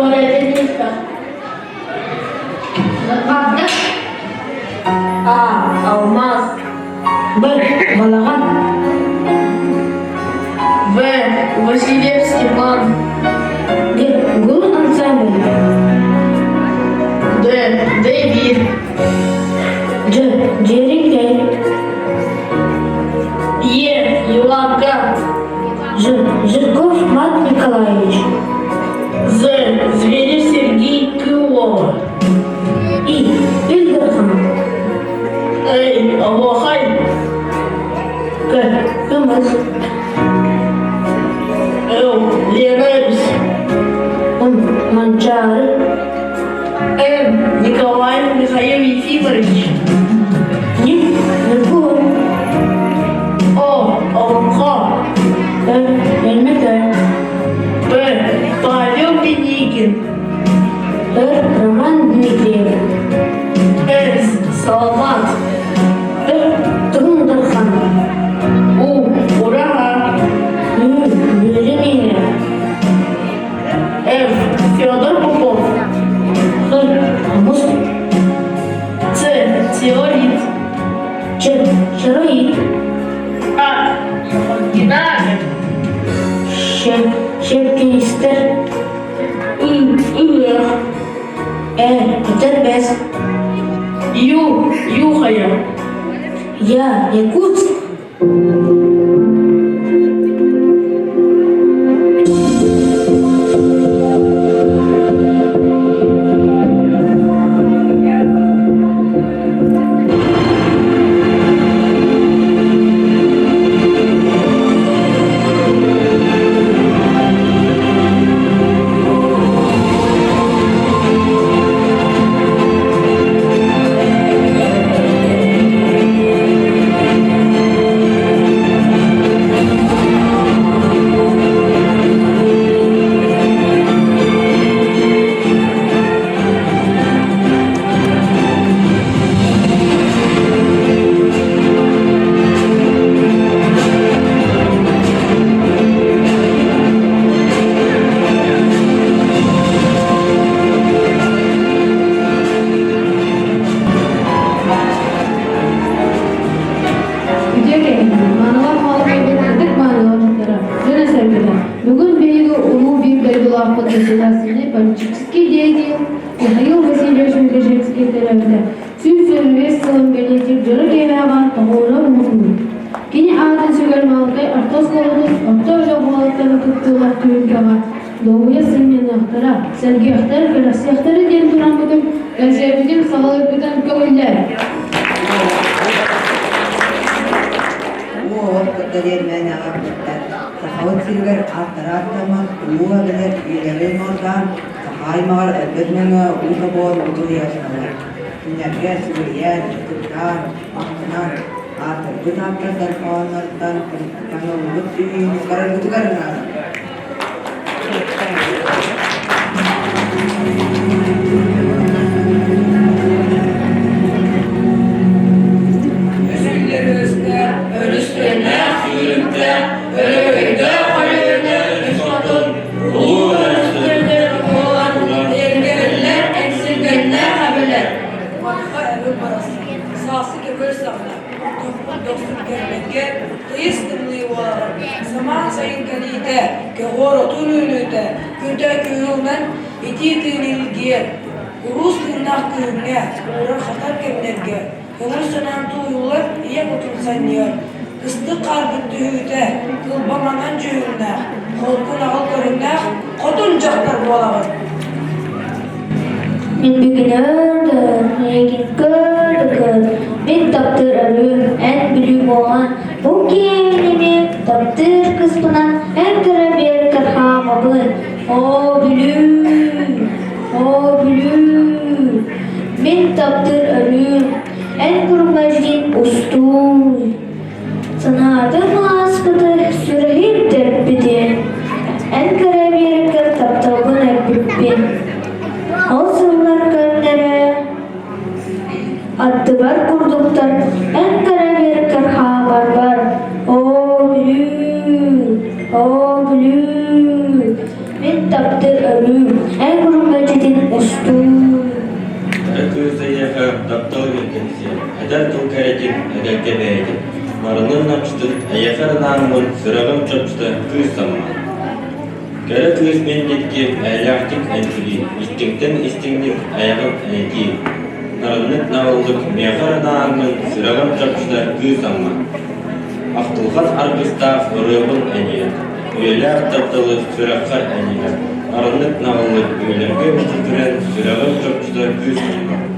Dolayısıyla Bakmak A. Almaz B. Балаган В. Васильев Степан Г. Гул ансамбль Д. Дэвид Ж. Джерикей Е. Еланка Ж. Жирков Мат Николаевич З. Зверев Сергей Крылова И. Ильдархан Эй, Аллахай К. Кымыз Л. Леребс Манчары М. Николай Михаил Ефимович Н. Меркулов О. Алымха Эльметай П. Павел Деникин Р. Роман Дмитриев С. Саламат Тугундархан У. Урага Ю. Юрий Ф. Федор Попов Х. Амус Ц. Теорит Ч. Шароид А. Геннадий Ш. Шепкинистер И. Илья Тербес Ю. Юхая Я. Якутск Бүгін бейгі ұлы бір бәйбіла фотосессиясыны политический деятель Михаил Васильевич Мегажевский tərəfdə сөз сөйлес қылым белетіп жыры кейлаған тағуылы мұхымын. Кені ағатын сөгер малқай артас қолыдың артау жабуалықтары күттіғылар түйінкаға doğuya сынмен ақтара, сәлге ақтар, кәрәсі ақтары ден тұран бұтым әзәбіздің сағалы күтін көңілдер. Dermen ağabeyler, sahut silver artaratman, uğa bilir ileri mordan, haymar elbetmene uğa bol uğur yaşanır. Dinlerge silver tutar, aktınar, artık bu taptadan oğanlardan kanı uğur düğünü kararlar. Zaman sayın kalite, kehoro tulülüte, küte küyülmen, iti tünilge, urus tünnah küyülge, uğra khatar kemlerge, kömür sönen tuyullar, iya kutulsan yer, kıstık karbıt tühüte, kılbamanan cühülne, kolkun ağıl körünne, kotun caktar bolağın. Min bugünördür, rengin gördükür, min taptır ölüm, en bülü boğan, bu kemini taptır kısmından, en kıra bir kırhamabın, o bülü, min taptır ölüm, en kurmajin ustuy, sanadım askıdır, sürehim tebbidi, en kıra bir kır taptabın ebbübbin, Ağzımlar gönlere attılar kurduklar en kara bir kırha var o blü min taptır ölüm en taptalı gönkensi, eder tol keretin, eder gebeydin. Marının nakştın, ayakar namın, sırağım çapşta kız samman. Kara kız mendetki, aylaktik entili, istingten istinglik, ayağın enti. Narınlık navallık, meyakar namın, sırağım çapşta kız samman. Aktılgat argıstaf, rıbın eniyet. Üyeler taptalı, sırakka eniyet. Narınlık navallık, üyelerge mütütüren, sırağım çapşta kız samman.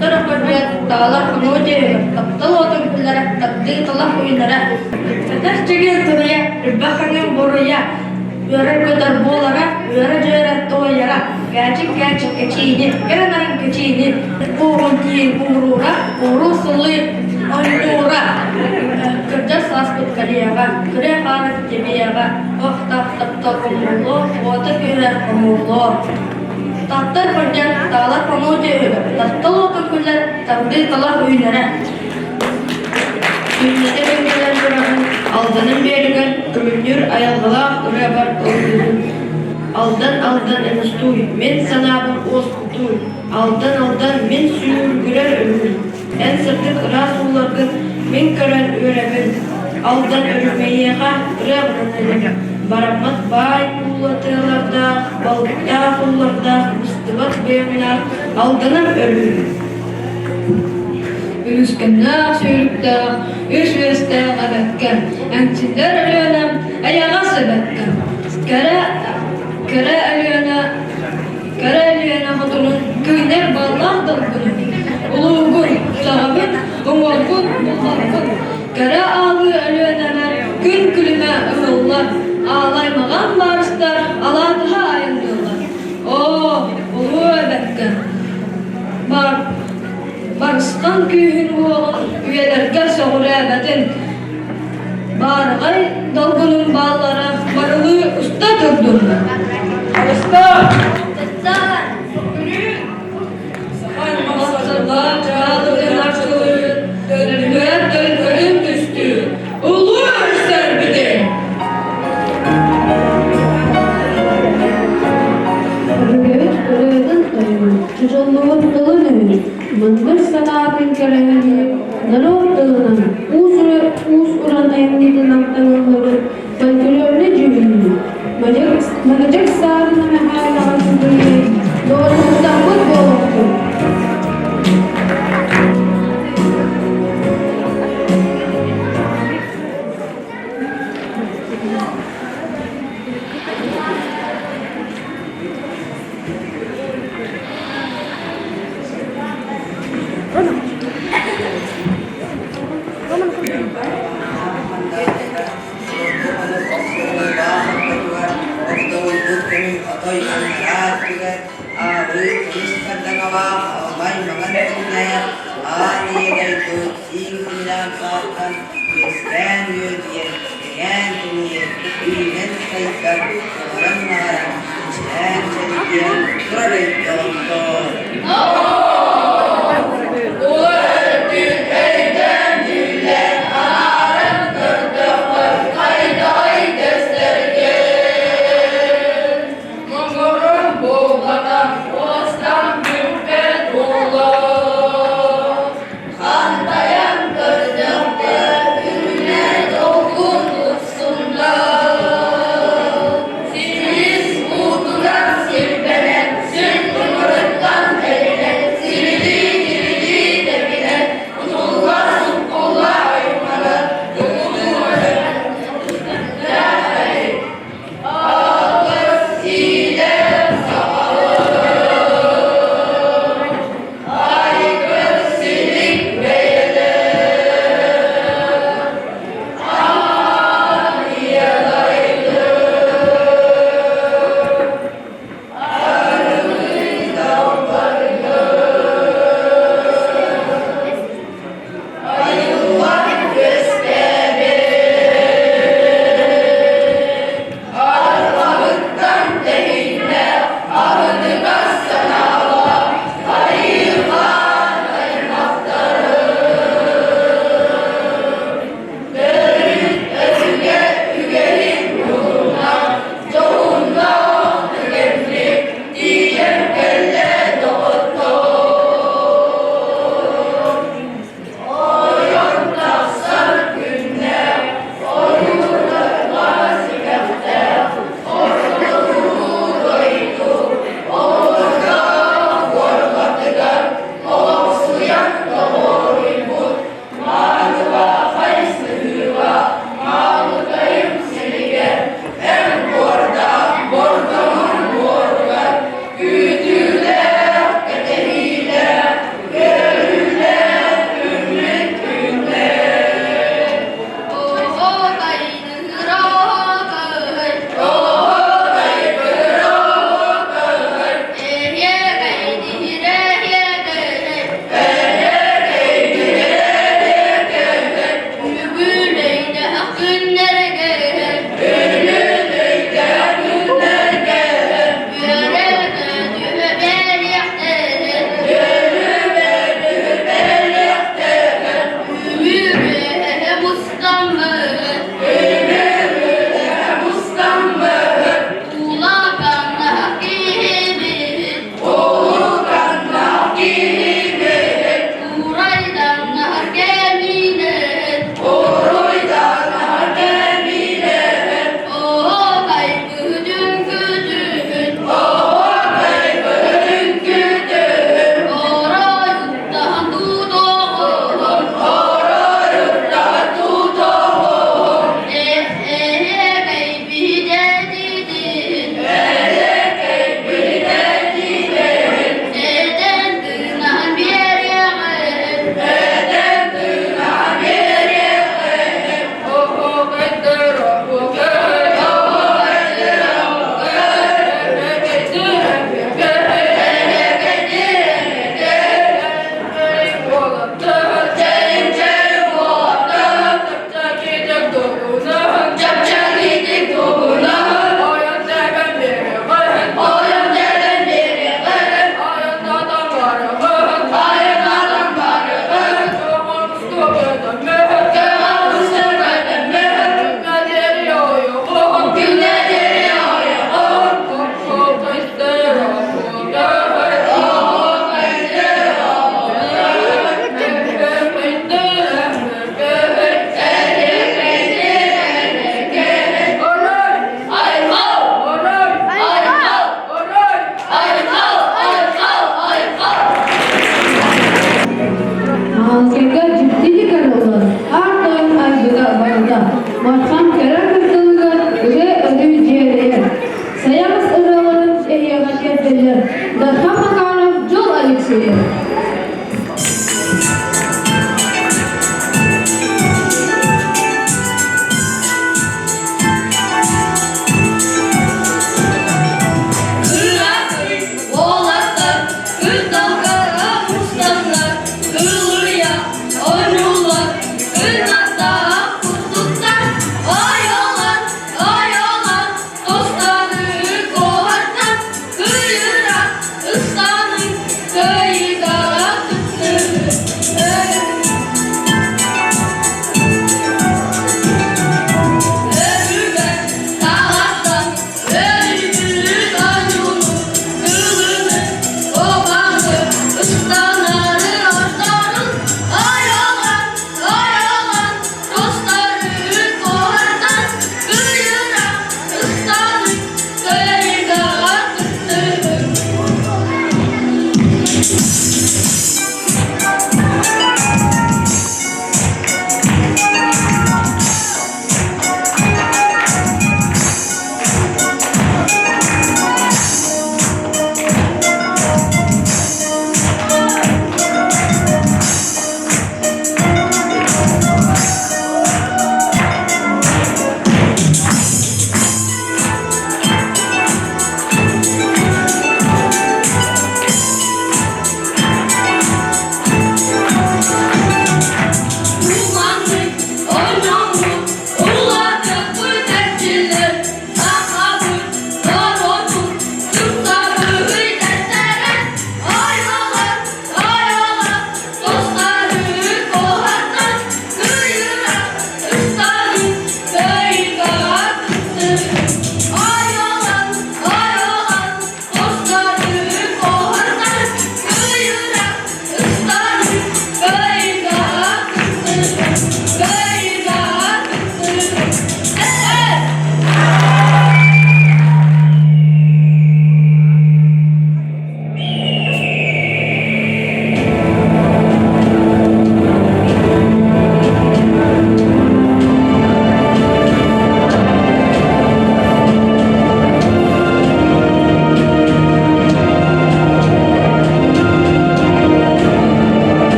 Taraftarlar dağlar konuğu taptalı otobüslere taptığı talak oyunlara Ters çekin tırıya, bakının boruya Yöre kadar boğlara, yöre cöre toyara Gerçek keçiğini, yaranların keçiğini Oğun diye uğrura, uğru sulu oynura Kırca saspıt kariyaga, kırya karık cebiyaga Oh tapta kumurlu, ota göre kumurlu Tahtar perjan, dağlar konuğu taptalı otobüsler taptığı talak oyunlara Ünlüde bengeler bırakın, aldanın bergen, kümündür ayalgıla ırabar öldürün. Aldan en ustuy, men sanabın os kutuy. Aldan men suyur güler ölürüm. En sırtık ras ulargın, men kören örebin. Aldan ölümeyeğe ırabın. Baramat bay kullatırlarda, balıkta kullarda, mıstıvat beyanlar, aldanım ölürüm. Üskünler sürükler, üsvesler abekken, ençiler ölüyorum, ayağa sebekken. Kara ölüyorum hatırın, köyler ballar dalgının. Uluğun, sağabın, umurgun, muhabbın. Kara ağlı ölüyorum, gün külüme ığıllar. Ağlaymağan barışlar, aladıha ayındırlar. Uluğu öbekken. Barışkan köyün oğlan üyelerge soğurabetin. Bargay dalgının bağlara barılı usta durdun. Usta! Masada çağlığı narçılığı dönüme dönülüm düştü. Ulu örser bir de. Çocuğluğun dolu nöğü, mındır sanatın kerehini, naror dağınan, uz uran emniyeti naktanılları, fantörlörüne cüvünü, manacak sağlığına mehâle ağzındırıyı, doğruluktan bu boğuldu. Başkan kere kırtılığı öde ödeyeceğiler. Sayamız ırıların ehyagat yerdiler. Darhan Makarov, Jol Alekseyev. Oynullar, kırnakta, kutluklar,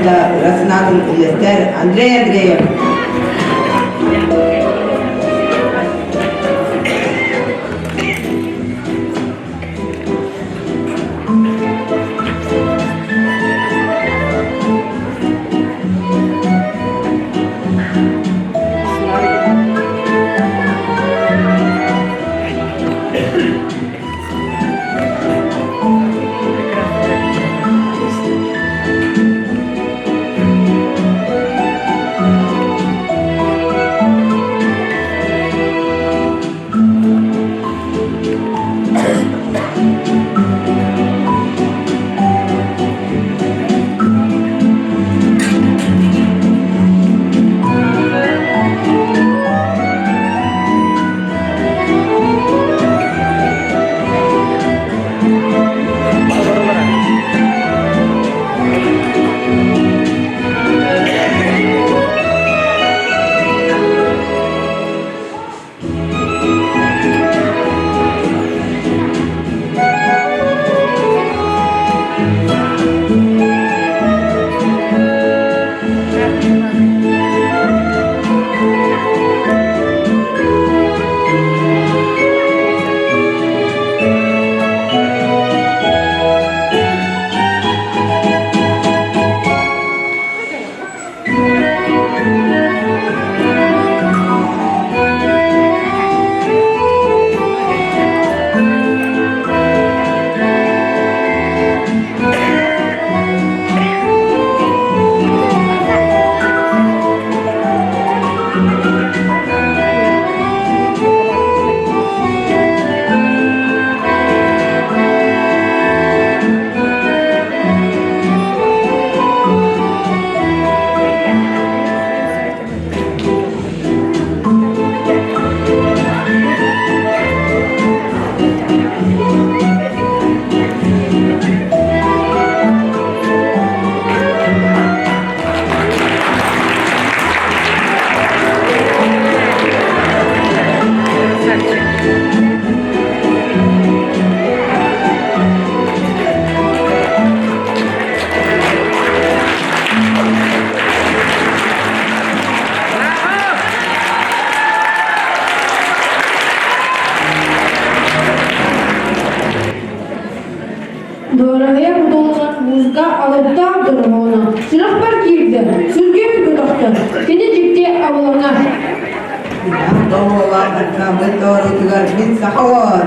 da Rasnat'ın ilester Andrei Andreev. Doğraya budolgan muzga alıpta durumuna. Sınıf var girdi. Sürgü bir gıdaktı. Seni ciddi avlana. Ya doğru var, kabul doğru tügar, bin sahur.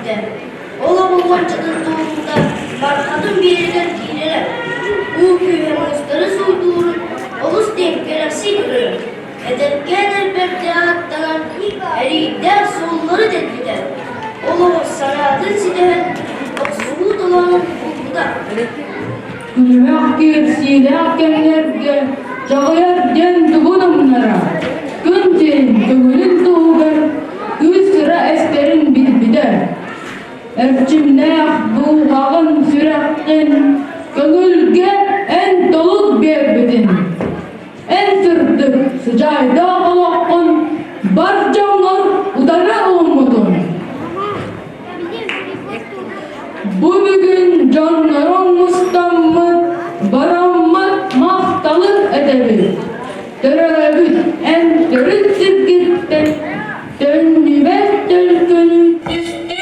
gider. Ola bulmancının doğumunda barkadın birinden giyilir. Bu köyün ulusları soyduğunun olus denk gelesi görür. Ederken elbette hattalan eriden solları dediler. Ola sanatın silen oksulu dolanın bulguda. Gülmek gersiyle hakemlerge Cağıyar den dugunumlara Güncerin kömülün doğugar Yüz sıra eslerin bilbider Erçimle doğağın sürekten Gönülge en dolu berbedin En sırtı sıcayda alakkın Barcanlar udara olmadın Bu bugün canların mustammı Baranmat mahtalık edebi Dörelebüt en dörüttür gitti Döndü ve dölkünü üstündü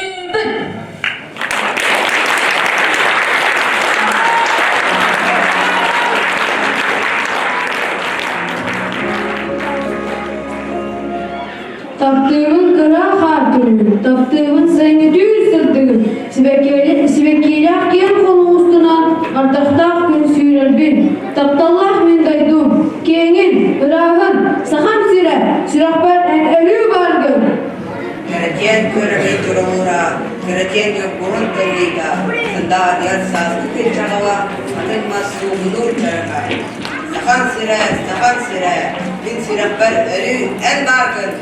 Taptığımın kıra hartını, taptığımın seni düğün sırtıgı, Sivekiylak yer kolu ustuna, artaktaq gün sürür bin, taptallah min daydum, kengin, ırağın, sahan sire, sürakbar en ölü bargın. Keretiyen köreli turumura, keretiyen gökburun terliga, sendar yarsa sıkı çanava, atılmaz su budur çaraka. Sahan sire, bin sürakbar ölü en bargın.